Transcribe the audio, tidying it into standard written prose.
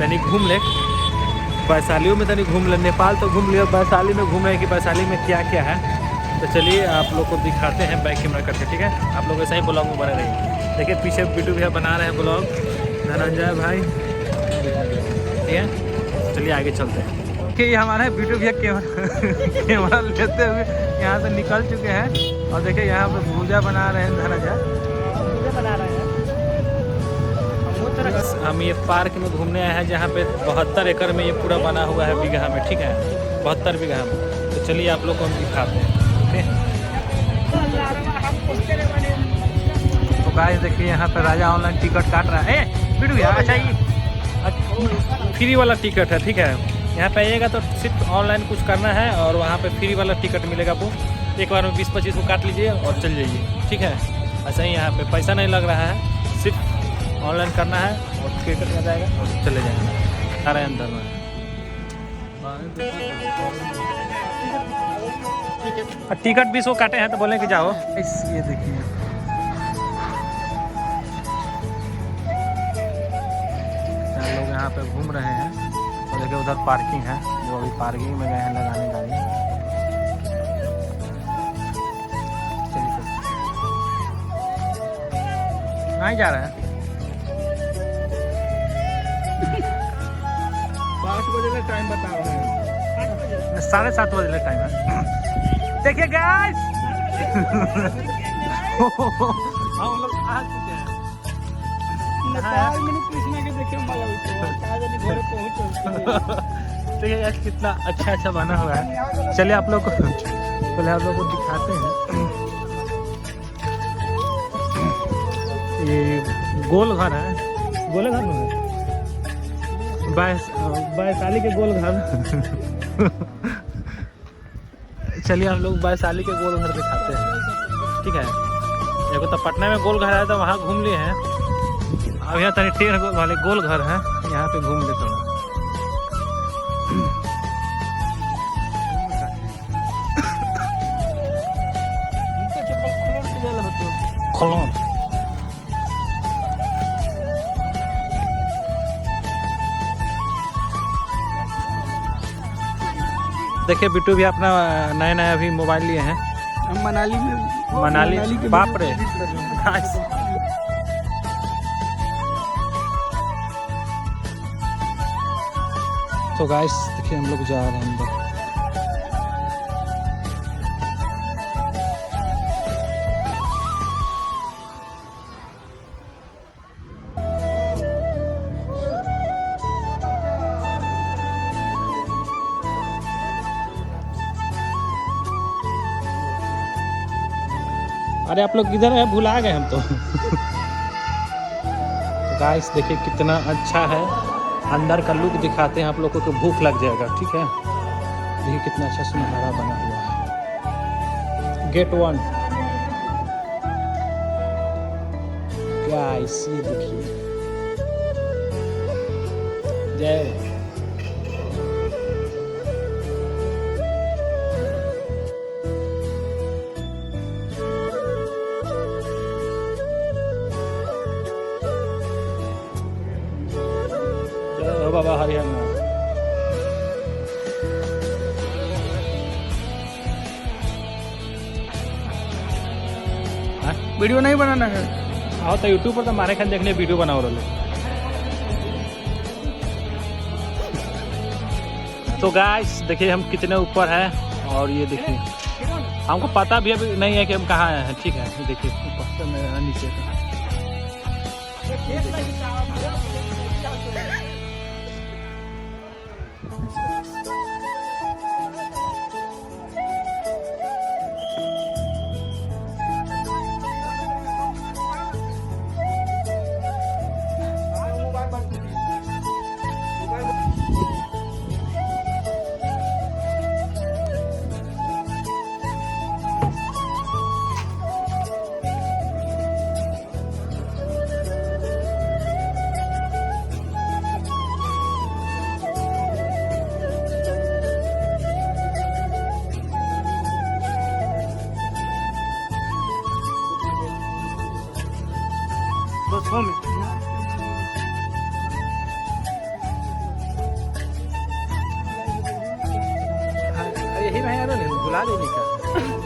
तनी घूम ले, वैशालियों में तनी घूम ले। नेपाल तो घूम लिया, वैशाली में घूम रहे हैं कि वैशाली में क्या क्या है। तो चलिए आप लोग को दिखाते हैं बैक कैमरा करके, ठीक है। आप लोग ऐसा ही ब्लॉग में बने रहिए। देखिए पीछे बिट्टू भैया बना रहे हैं ब्लॉग, धनंजय भाई, ठीक है। चलिए आगे चलते हैं। कि हमारे बिट्टू भैया कैमरा लेते हुए यहाँ से निकल चुके हैं। और देखिए यहाँ पे भूजा बना रहे हैं, धनंजय बना रहे हैं। हम ये पार्क में घूमने आए हैं जहाँ पे 72 एकड़ में ये पूरा बना हुआ है, बीघा में, ठीक है, 72 बीघा में। तो चलिए आप लोग को हम दिखाते हैं, ठीक है। तो गाइस देखिए यहाँ पे राजा ऑनलाइन टिकट काट रहा है। बिट्टू भैया अच्छा ये फ्री वाला टिकट है, ठीक है। यहाँ पे आइएगा तो सिर्फ ऑनलाइन कुछ करना है और वहाँ पे फ्री वाला टिकट मिलेगा आपको। एक बार में 20-25 को काट लीजिए और चल जाइए, ठीक है। ऐसा ही यहाँ पे पैसा नहीं लग रहा है, सिर्फ ऑनलाइन करना है और टिकट आ जाएगा और चले जाएंगे सारे अंदर में। टिकट 20 को काटे हैं तो बोले कि जाओ। ये देखिए लोग यहाँ पे घूम रहे हैं। और देखिए उधर पार्किंग है, वो अभी पार्किंग में गए हैं लगाने गाड़ी। नहीं जा रहा है। 5 बजे का टाइम बता रहे हैं, 7:30 बजे टाइम है। देखिए गाइस हम लोग आ चुके हैं। कृष्णा के देखे देखिए यार कितना अच्छा अच्छा बना हुआ है। चलिए आप लोग को पहले आप लोग को दिखाते हैं। ये गोल घर है, गोले घर में वैशाली के गोल घर। चलिए हम लोग वैशाली के गोल घर दिखाते हैं, ठीक है। देखो तो पटना में गोल घर है तो वहाँ घूम लिए हैं। अब यहाँ तनी टेढ़ वाले गोल घर है, यहाँ पे घूम लेते हैं। खोलों देखिए बिट्टू भी अपना नया नया अभी मोबाइल लिए हैं। हम मनाली के बाप रे। तो गाइस देखिए हम लोग जा रहे हैं अंदर। अरे आप लोग किधर है, भुला गए हम तो। गाइस देखिए कितना अच्छा है, अंदर का लुक दिखाते हैं आप लोगों को, भूख लग जाएगा, ठीक है। देखिए कितना अच्छा सुनहरा बना हुआ है। गेट 1 गाइस ये देखिए। जय बाबा हरियाणा। वीडियो नहीं बनाना है। आओ तो यूट्यूब पर तो हमारे खान देखने वीडियो बनाओ रहे। तो गाइस देखिए हम कितने ऊपर हैं और ये देखिए हमको पता भी अभी नहीं है कि हम कहाँ आए हैं, ठीक है। ये देखिए ऊपर में नीचे का। है याद नहीं, भुला नहीं लिखा।